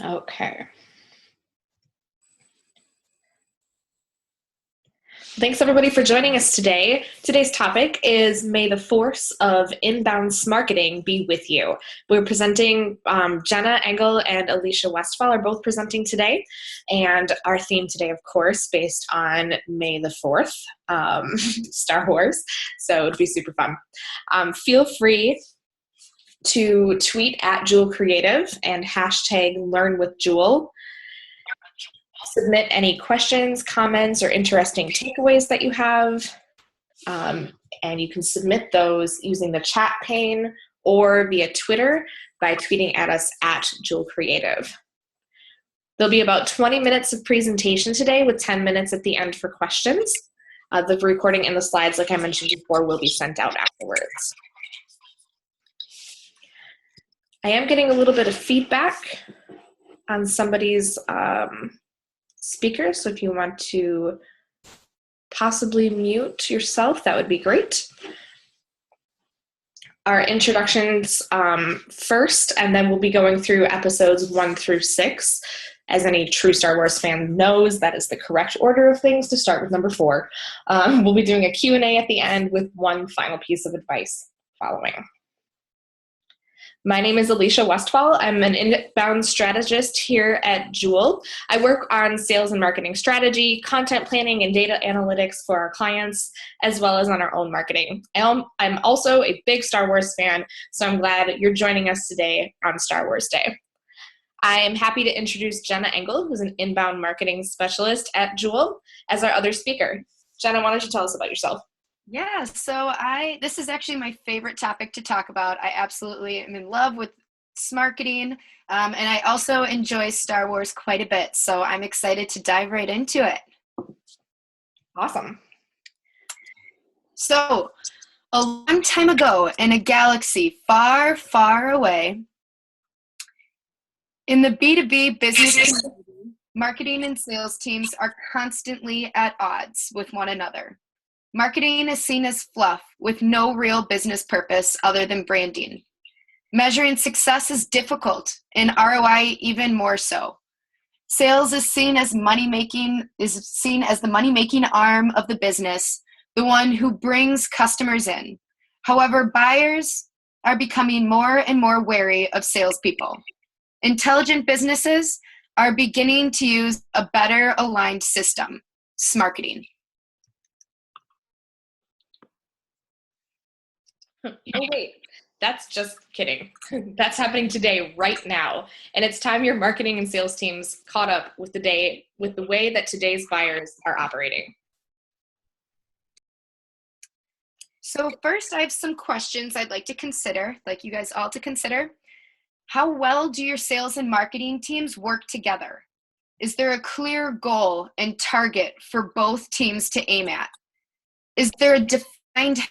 Okay. Thanks everybody for joining us today. Today's topic is May the Force of Inbound Smarketing be with you. We're presenting, Jenna Engel and Alicia Westphal are both presenting today. And our theme today, of course, based on May the 4th, Star Wars. So it'd be super fun. Feel free to tweet at Jewel Creative and hashtag Learn with Jewel. Submit any questions, comments, or interesting takeaways that you have. And you can submit those using the chat pane or via Twitter by tweeting at us at Jewel Creative. There'll be about 20 minutes of presentation today with 10 minutes at the end for questions. The recording and the slides, like I mentioned before, will be sent out afterwards. I am getting a little bit of feedback on somebody's speaker, so if you want to possibly mute yourself, that would be great. Our introductions first, and then we'll be going through episodes 1 through 6. As any true Star Wars fan knows, that is the correct order of things to start with number 4. We'll be doing a Q&A at the end with one final piece of advice following. My name is Alicia Westphal. I'm an inbound strategist here at Jewel. I work on sales and marketing strategy, content planning, and data analytics for our clients, as well as on our own marketing. I'm also a big Star Wars fan, so I'm glad you're joining us today on Star Wars Day. I am happy to introduce Jenna Engel, who's an inbound marketing specialist at Jewel, as our other speaker. Jenna, why don't you tell us about yourself? Yeah, so this is actually my favorite topic to talk about. I absolutely am in love with Smarketing, and I also enjoy Star Wars quite a bit, so I'm excited to dive right into it. Awesome. So, a long time ago in a galaxy far, far away, in the B2B business community, marketing and sales teams are constantly at odds with one another. Marketing is seen as fluff with no real business purpose other than branding. Measuring success is difficult, and ROI even more so. Sales is seen as the money-making arm of the business, the one who brings customers in. However, buyers are becoming more and more wary of salespeople. Intelligent businesses are beginning to use a better aligned system, Smarketing. Oh, wait, that's just kidding. That's happening today, right now. And it's time your marketing and sales teams caught up with the way that today's buyers are operating. So first, I have some questions I'd like you guys all to consider. How well do your sales and marketing teams work together? Is there a clear goal and target for both teams to aim at? Is there a defined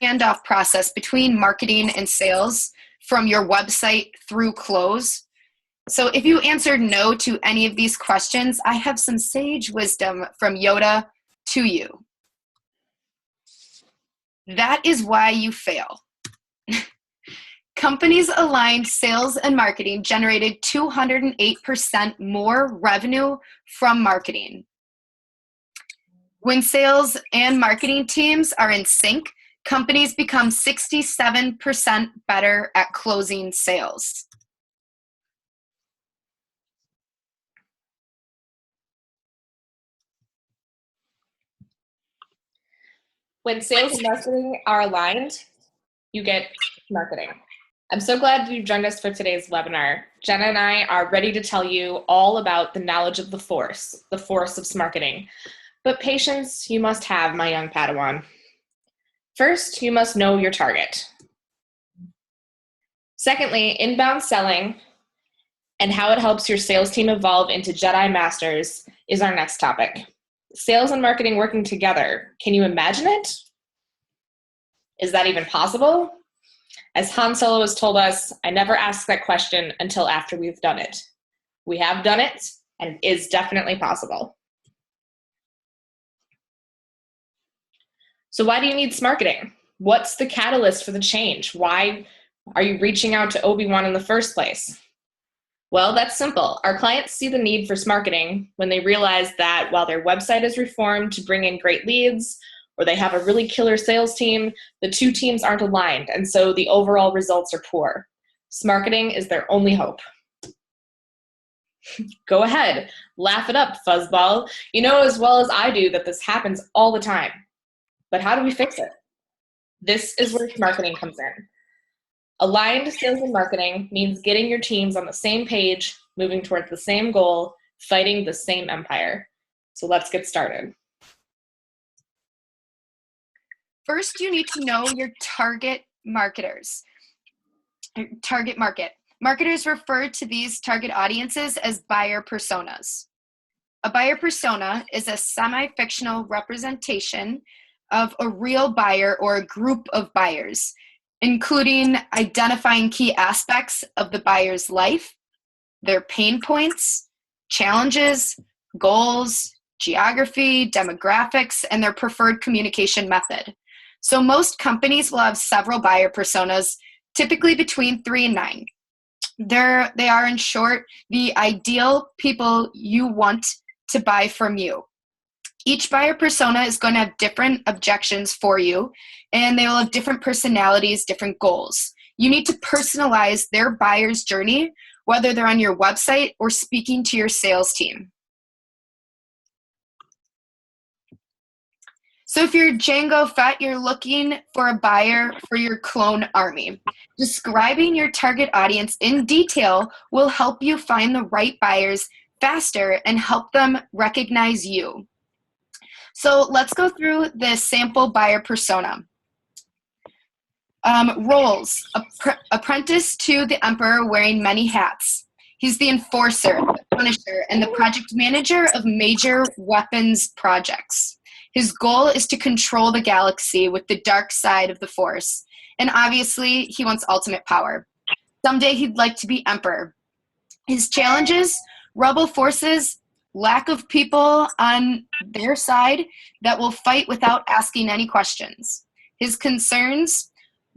handoff process between marketing and sales from your website through close? So if you answered no to any of these questions, I have some sage wisdom from Yoda to you. That is why you fail. Companies aligned sales and marketing generated 208% more revenue from marketing. When sales and marketing teams are in sync, companies become 67% better at closing sales. When sales and marketing are aligned, you get marketing. I'm so glad you joined us for today's webinar. Jenna and I are ready to tell you all about the knowledge of the force of Smarketing. But patience you must have, my young Padawan. First, you must know your target. Secondly, inbound selling and how it helps your sales team evolve into Jedi Masters is our next topic. Sales and marketing working together. Can you imagine it? Is that even possible? As Han Solo has told us, I never ask that question until after we've done it. We have done it, and it is definitely possible. So why do you need Smarketing? What's the catalyst for the change? Why Are you reaching out to Obi-Wan in the first place? Well, that's simple. Our clients see the need for Smarketing when they realize that while their website is reformed to bring in great leads, or they have a really killer sales team, the two teams aren't aligned, and so the overall results are poor. Smarketing is their only hope. Go ahead, laugh it up, fuzzball. You know as well as I do that this happens all the time. But how do we fix it? This is where Smarketing comes in. Aligned sales and marketing means getting your teams on the same page, moving towards the same goal, fighting the same empire. So let's get started. First, you need to know your target marketers. Target market. Marketers refer to these target audiences as buyer personas. A buyer persona is a semi-fictional representation of a real buyer or a group of buyers, including identifying key aspects of the buyer's life, their pain points, challenges, goals, geography, demographics, and their preferred communication method. So most companies will have several buyer personas, typically between 3 and 9. They are, in short, the ideal people you want to buy from you. Each buyer persona is going to have different objections for you, and they will have different personalities, different goals. You need to personalize their buyer's journey, whether they're on your website or speaking to your sales team. So if you're Django Fett, you're looking for a buyer for your clone army. Describing your target audience in detail will help you find the right buyers faster and help them recognize you. So let's go through the sample buyer persona. Roles: apprentice to the emperor wearing many hats. He's the enforcer, the punisher, and the project manager of major weapons projects. His goal is to control the galaxy with the dark side of the Force. And obviously, he wants ultimate power. Someday he'd like to be emperor. His challenges: rebel forces, lack of people on their side that will fight without asking any questions. His concerns: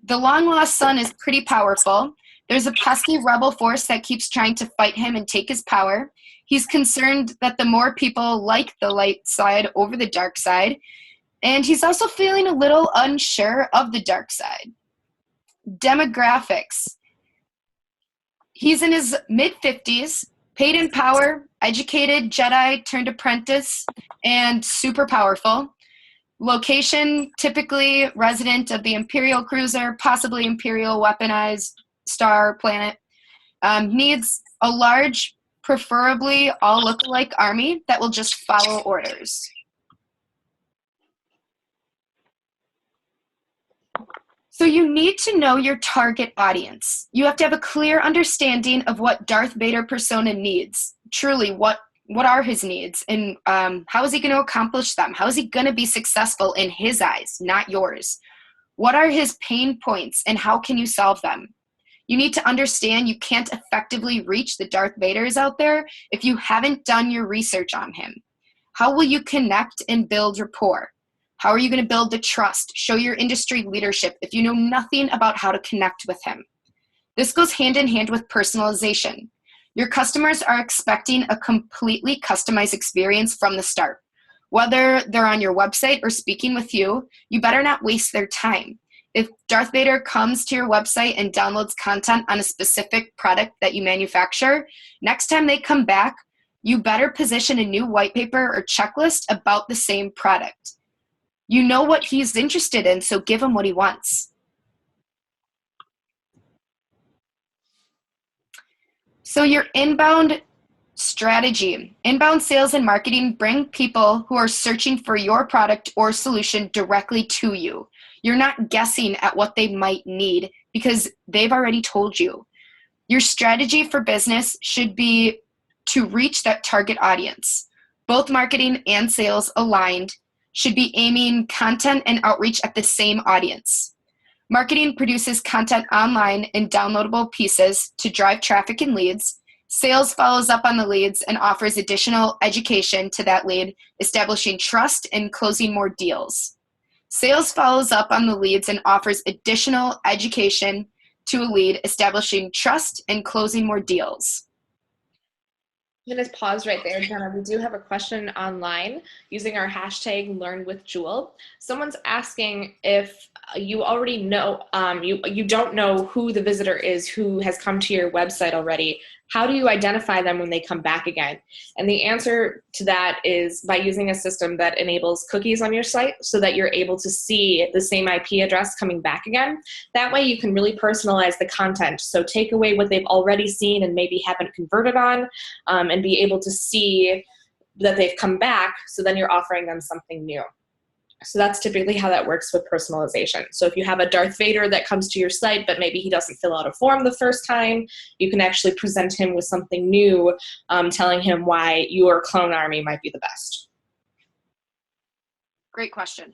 the long-lost son is pretty powerful. There's a pesky rebel force that keeps trying to fight him and take his power. He's concerned that the more people like the light side over the dark side, and he's also feeling a little unsure of the dark side. Demographics: he's in his mid-50s, paid in power, educated, Jedi turned apprentice, and super powerful. Location: typically resident of the Imperial cruiser, possibly Imperial weaponized star planet. Needs a large, preferably all look-alike army that will just follow orders. So you need to know your target audience. You have to have a clear understanding of what Darth Vader persona needs. Truly, what are his needs, and how is he going to accomplish them? How is he going to be successful in his eyes, not yours? What are his pain points, and how can you solve them? You need to understand you can't effectively reach the Darth Vaders out there if you haven't done your research on him. How will you connect and build rapport? How are you going to build the trust, show your industry leadership if you know nothing about how to connect with him? This goes hand in hand with personalization. Your customers are expecting a completely customized experience from the start. Whether they're on your website or speaking with you, you better not waste their time. If Darth Vader comes to your website and downloads content on a specific product that you manufacture, next time they come back, you better position a new white paper or checklist about the same product. You know what he's interested in, so give him what he wants. So your inbound strategy. Inbound sales and marketing bring people who are searching for your product or solution directly to you. You're not guessing at what they might need because they've already told you. Your strategy for business should be to reach that target audience. Both marketing and sales aligned should be aiming content and outreach at the same audience. Marketing produces content online in downloadable pieces to drive traffic and leads. Sales follows up on the leads and offers additional education to that lead, establishing trust and closing more deals. Sales follows up on the leads and offers additional education to a lead, establishing trust, and closing more deals. I'm going to pause right there, Jenna. We do have a question online using our hashtag #LearnWithJewel. Someone's asking if you already know, you don't know who the visitor is who has come to your website already. How do you identify them when they come back again? And the answer to that is by using a system that enables cookies on your site so that you're able to see the same IP address coming back again. That way you can really personalize the content. So take away what they've already seen and maybe haven't converted on, and be able to see that they've come back, so then you're offering them something new. So that's typically how that works with personalization. So if you have a Darth Vader that comes to your site, but maybe he doesn't fill out a form the first time, you can actually present him with something new, telling him why your clone army might be the best. Great question.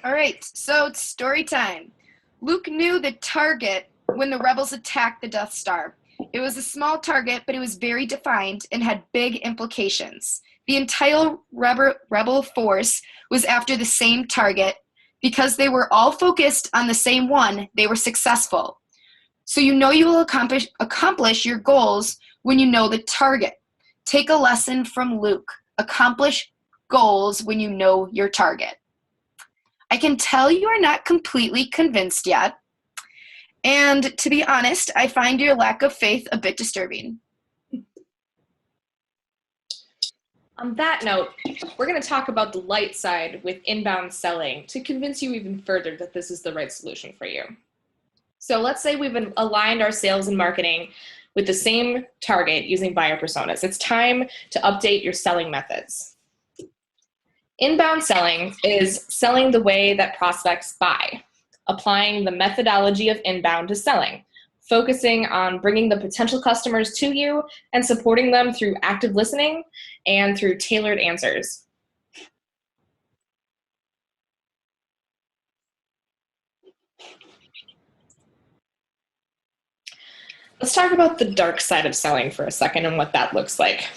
All right, so it's story time. Luke knew the target when the rebels attacked the Death Star. It was a small target, but it was very defined and had big implications. The entire rebel force was after the same target. Because they were all focused on the same one, they were successful. So you know you will accomplish your goals when you know the target. Take a lesson from Luke. Accomplish goals when you know your target. I can tell you are not completely convinced yet. And to be honest, I find your lack of faith a bit disturbing. On that note, we're going to talk about the light side with inbound selling to convince you even further that this is the right solution for you. So let's say we've aligned our sales and marketing with the same target using buyer personas. It's time to update your selling methods. Inbound selling is selling the way that prospects buy, applying the methodology of inbound to selling, focusing on bringing the potential customers to you and supporting them through active listening and through tailored answers. Let's talk about the dark side of selling for a second and what that looks like.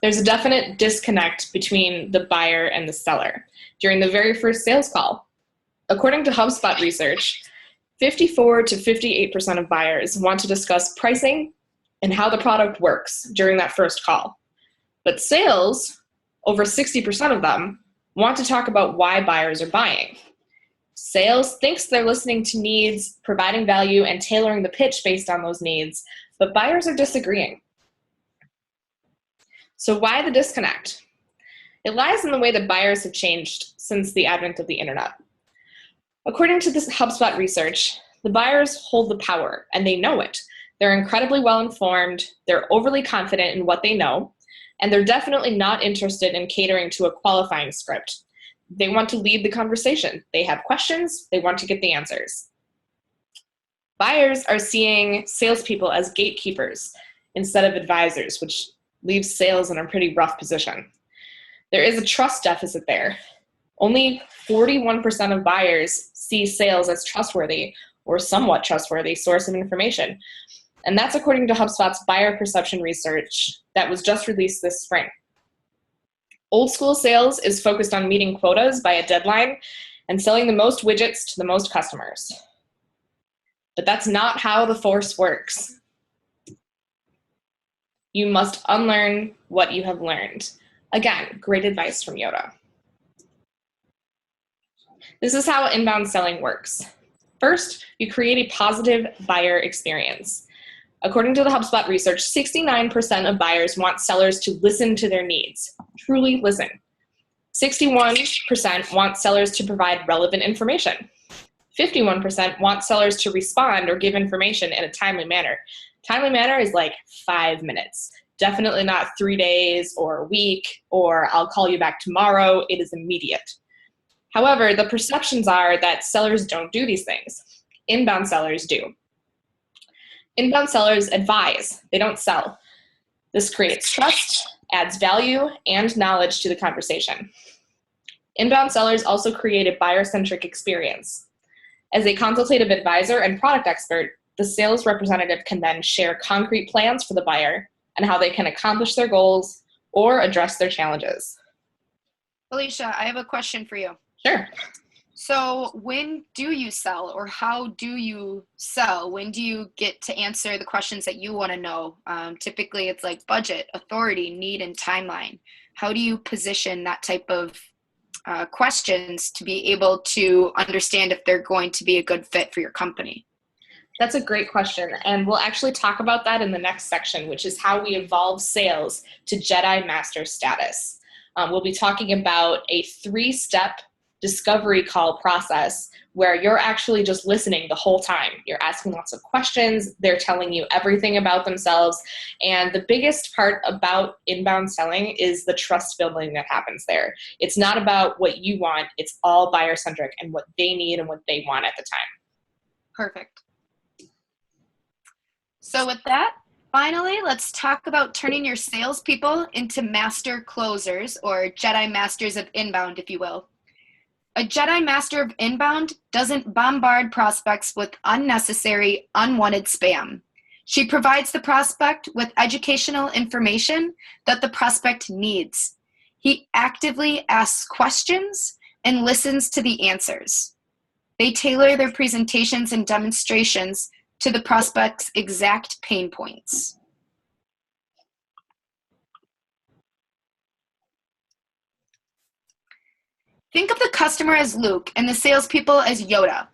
There's a definite disconnect between the buyer and the seller during the very first sales call. According to HubSpot research, 54 to 58% of buyers want to discuss pricing and how the product works during that first call. But sales, over 60% of them, want to talk about why buyers are buying. Sales thinks they're listening to needs, providing value, and tailoring the pitch based on those needs, but buyers are disagreeing. So why the disconnect? It lies in the way that buyers have changed since the advent of the internet. According to this HubSpot research, the buyers hold the power, and they know it. They're incredibly well informed, they're overly confident in what they know, and they're definitely not interested in catering to a qualifying script. They want to lead the conversation. They have questions, they want to get the answers. Buyers are seeing salespeople as gatekeepers instead of advisors, which leaves sales in a pretty rough position. There is a trust deficit there. Only 41% of buyers see sales as trustworthy or somewhat trustworthy source of information. And that's according to HubSpot's buyer perception research that was just released this spring. Old school sales is focused on meeting quotas by a deadline and selling the most widgets to the most customers. But that's not how the force works. You must unlearn what you have learned. Again, great advice from Yoda. This is how inbound selling works. First, you create a positive buyer experience. According to the HubSpot research, 69% of buyers want sellers to listen to their needs, truly listen. 61% want sellers to provide relevant information. 51% want sellers to respond or give information in a timely manner. Timely manner is like 5 minutes. Definitely not 3 days or a week or I'll call you back tomorrow. It is immediate. However, the perceptions are that sellers don't do these things. Inbound sellers do. Inbound sellers advise, they don't sell. This creates trust, adds value, and knowledge to the conversation. Inbound sellers also create a buyer-centric experience. As a consultative advisor and product expert, the sales representative can then share concrete plans for the buyer and how they can accomplish their goals or address their challenges. Alicia, I have a question for you. Sure. So when do you sell, or how do you sell? When do you get to answer the questions that you want to know? Typically it's like budget, authority, need, and timeline. How do you position that type of questions to be able to understand if they're going to be a good fit for your company? That's a great question. And we'll actually talk about that in the next section, which is how we evolve sales to Jedi Masters status. We'll be talking about a 3-step discovery call process where you're actually just listening the whole time. You're asking lots of questions. They're telling you everything about themselves. And the biggest part about inbound selling is the trust building that happens there. It's not about what you want. It's all buyer centric and what they need and what they want at the time. Perfect. So with that, finally, let's talk about turning your salespeople into master closers, or Jedi Masters of inbound, if you will. A Jedi Master of inbound doesn't bombard prospects with unnecessary, unwanted spam. She provides the prospect with educational information that the prospect needs. He actively asks questions and listens to the answers. They tailor their presentations and demonstrations to the prospect's exact pain points. Think of the customer as Luke and the salespeople as Yoda.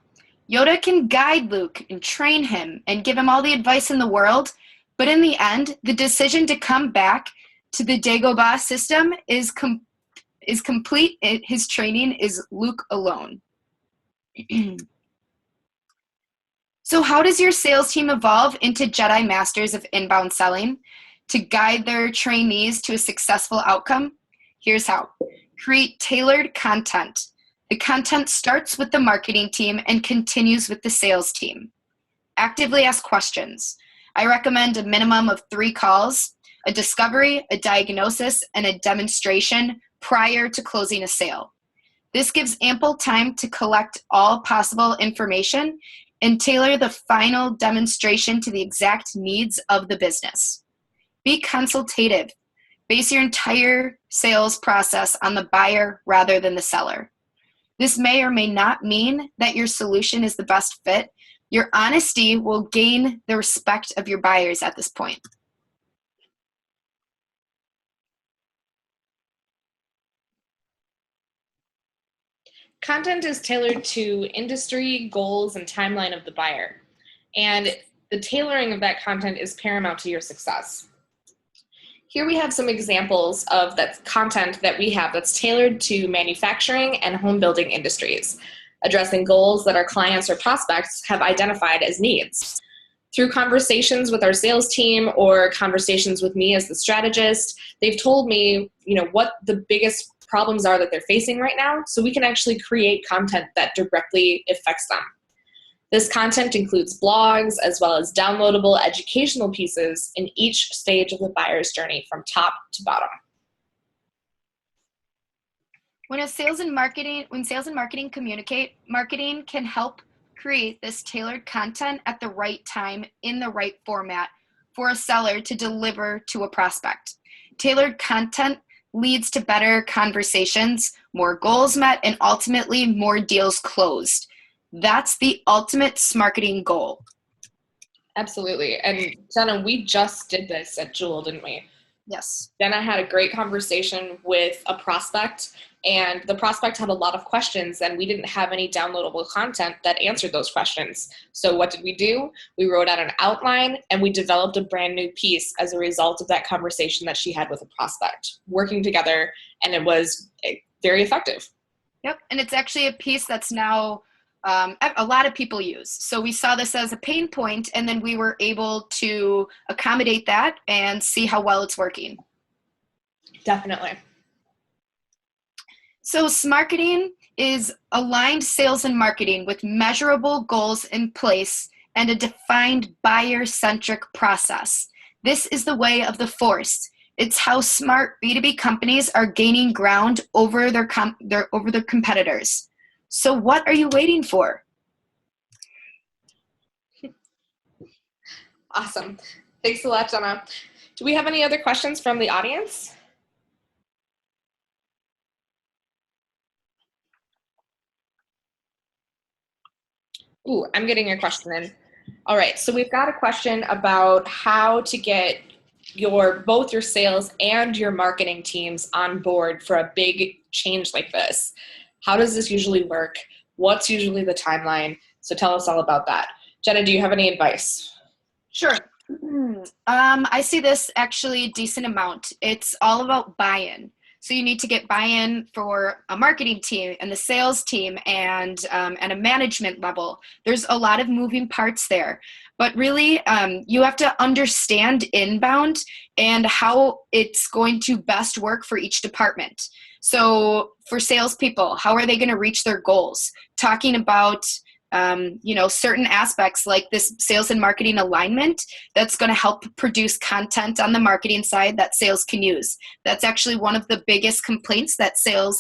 Yoda can guide Luke and train him and give him all the advice in the world, but in the end, the decision to come back to the Dagobah system is complete. His training is Luke alone. So how does your sales team evolve into Jedi Masters of inbound selling to guide their trainees to a successful outcome? Here's how. Create tailored content. The content starts with the marketing team and continues with the sales team. Actively ask questions. I recommend a minimum of 3 calls, a discovery, a diagnosis, and a demonstration prior to closing a sale. This gives ample time to collect all possible information and tailor the final demonstration to the exact needs of the business. Be consultative. Base your entire sales process on the buyer rather than the seller. This may or may not mean that your solution is the best fit. Your honesty will gain the respect of your buyers at this point. Content is tailored to industry, goals, and timeline of the buyer. And the tailoring of that content is paramount to your success. Here we have some examples of that content that we have that's tailored to manufacturing and home building industries, addressing goals that our clients or prospects have identified as needs. Through conversations with our sales team or conversations with me as the strategist, they've told me, what the biggest problems are that they're facing right now, so we can actually create content that directly affects them. This content includes blogs as well as downloadable educational pieces in each stage of the buyer's journey from top to bottom. When sales and marketing communicate, marketing can help create this tailored content at the right time in the right format for a seller to deliver to a prospect. Tailored content leads to better conversations, more goals met, and ultimately more deals closed. That's the ultimate Smarketing goal. Absolutely. And Jenna, we just did this at Jewel, didn't we? Yes. Jenna had a great conversation with a prospect, and the prospect had a lot of questions, and we didn't have any downloadable content that answered those questions. So what did we do? We wrote out an outline, and we developed a brand new piece as a result of that conversation that she had with a prospect, working together, and it was very effective. Yep, and it's actually a piece that's now a lot of people use. So we saw this as a pain point, and then we were able to accommodate that and see how well it's working. Definitely. So Smarketing is aligned sales and marketing with measurable goals in place and a defined buyer-centric process. This is the way of the Force. It's how smart B2B companies are gaining ground over their competitors. So what are you waiting for? Awesome. Thanks a lot, Jenna. Do we have any other questions from the audience? Ooh, I'm getting a question in. All right, so we've got a question about how to get both your sales and your marketing teams on board for a big change like this. How does this usually work? What's usually the timeline? So tell us all about that. Jenna, do you have any advice? Sure. I see this actually a decent amount. It's all about buy-in. So you need to get buy-in for a marketing team and the sales team and a management level. There's a lot of moving parts there, but really you have to understand inbound and how it's going to best work for each department. So for salespeople, how are they going to reach their goals? Talking about certain aspects like this sales and marketing alignment that's going to help produce content on the marketing side that sales can use. That's actually one of the biggest complaints that sales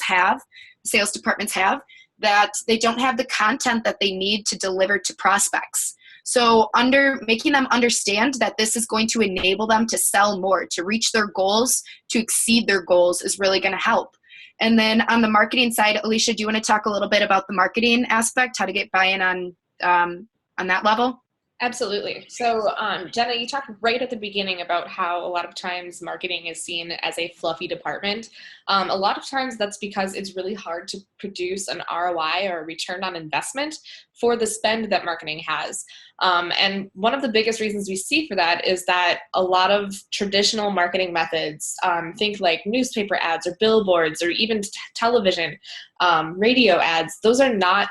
departments have, that they don't have the content that they need to deliver to prospects. So making them understand that this is going to enable them to sell more, to reach their goals, to exceed their goals is really going to help. And then on the marketing side, Alicia, do you want to talk a little bit about the marketing aspect, how to get buy-in on that level? Absolutely. So, Jenna, you talked right at the beginning about how a lot of times marketing is seen as a fluffy department. A lot of times that's because it's really hard to produce an ROI or a return on investment for the spend that marketing has. And one of the biggest reasons we see for that is that a lot of traditional marketing methods, think like newspaper ads or billboards or even television, radio ads, those are not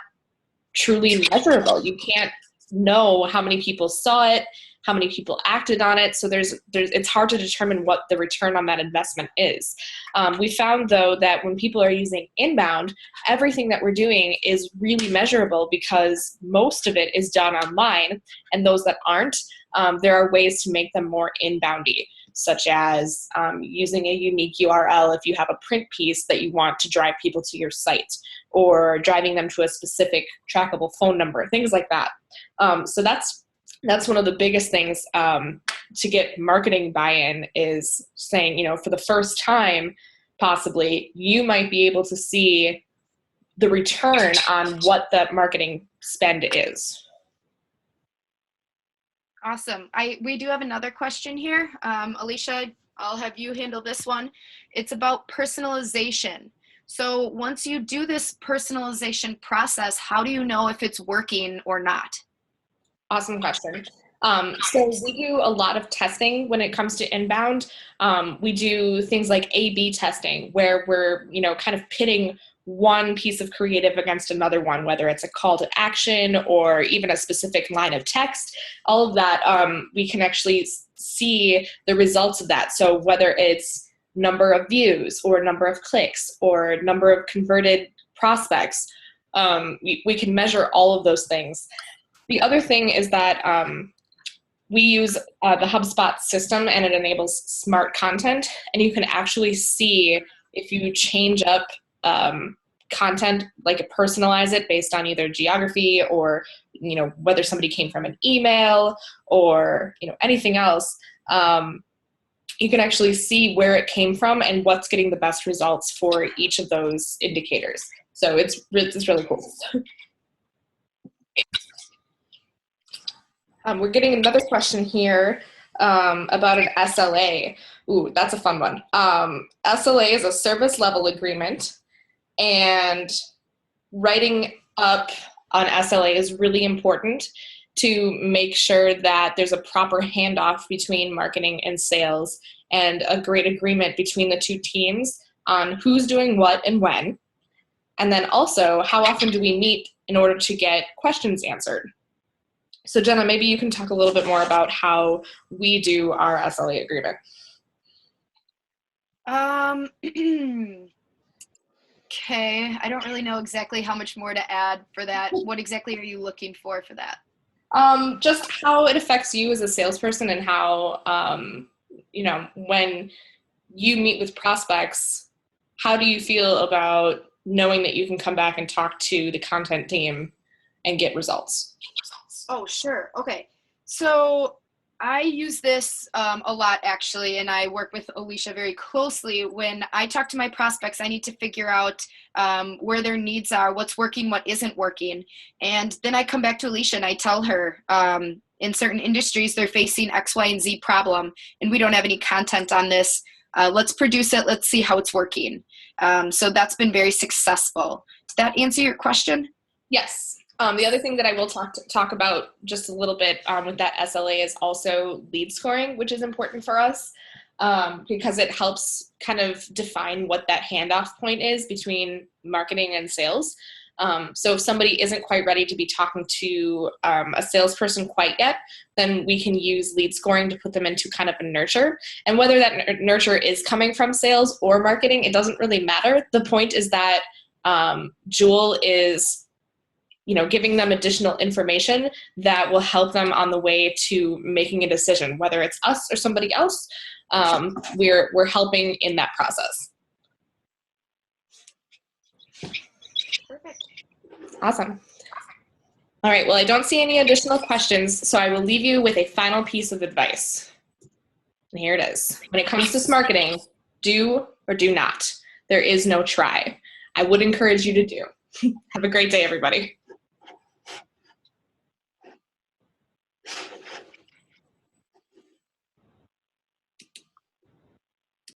truly measurable. You can't know how many people saw it, how many people acted on it. So it's hard to determine what the return on that investment is. We found though that when people are using inbound, everything that we're doing is really measurable because most of it is done online, and those that aren't, there are ways to make them more inboundy, such as using a unique URL if you have a print piece that you want to drive people to your site, or driving them to a specific trackable phone number, things like that. So that's one of the biggest things to get marketing buy-in, is saying, for the first time, possibly, you might be able to see the return on what that marketing spend is. Awesome. We do have another question here. Alicia, I'll have you handle this one. It's about personalization. So once you do this personalization process, how do you know if it's working or not? Awesome question. So we do a lot of testing when it comes to inbound. We do things like A/B testing, where we're, kind of pitting one piece of creative against another one, whether it's a call to action or even a specific line of text. All of that, we can actually see the results of that. So whether it's number of views or number of clicks or number of converted prospects, we can measure all of those things. The other thing is that we use the HubSpot system, and it enables smart content, and you can actually see if you change up content, like personalize it based on either geography or whether somebody came from an email or anything else. You can actually see where it came from and what's getting the best results for each of those indicators. So it's really cool. We're getting another question here about an SLA. Ooh, that's a fun one. SLA is a service level agreement, and writing up on SLA is really important to make sure that there's a proper handoff between marketing and sales, and a great agreement between the two teams on who's doing what and when. And then also, how often do we meet in order to get questions answered? So Jenna, maybe you can talk a little bit more about how we do our SLA agreement. Okay, I don't really know exactly how much more to add for that. What exactly are you looking for that? Just how it affects you as a salesperson, and how, when you meet with prospects, how do you feel about knowing that you can come back and talk to the content team and get results? Oh, sure. Okay. So I use this a lot actually, and I work with Alicia very closely. When I talk to my prospects, I need to figure out where their needs are, what's working, what isn't working. And then I come back to Alicia and I tell her in certain industries they're facing X, Y, and Z problem, and we don't have any content on this. Let's produce it. Let's see how it's working. So that's been very successful. Did that answer your question? Yes. The other thing that I will talk about just a little bit with that SLA is also lead scoring, which is important for us because it helps kind of define what that handoff point is between marketing and sales. So if somebody isn't quite ready to be talking to a salesperson quite yet, then we can use lead scoring to put them into kind of a nurture. And whether that nurture is coming from sales or marketing, it doesn't really matter. The point is that Jewel is giving them additional information that will help them on the way to making a decision, whether it's us or somebody else. We're helping in that process. Perfect. Awesome. All right, well, I don't see any additional questions, so I will leave you with a final piece of advice. And here it is. When it comes to Smarketing, do or do not. There is no try. I would encourage you to do. Have a great day, everybody.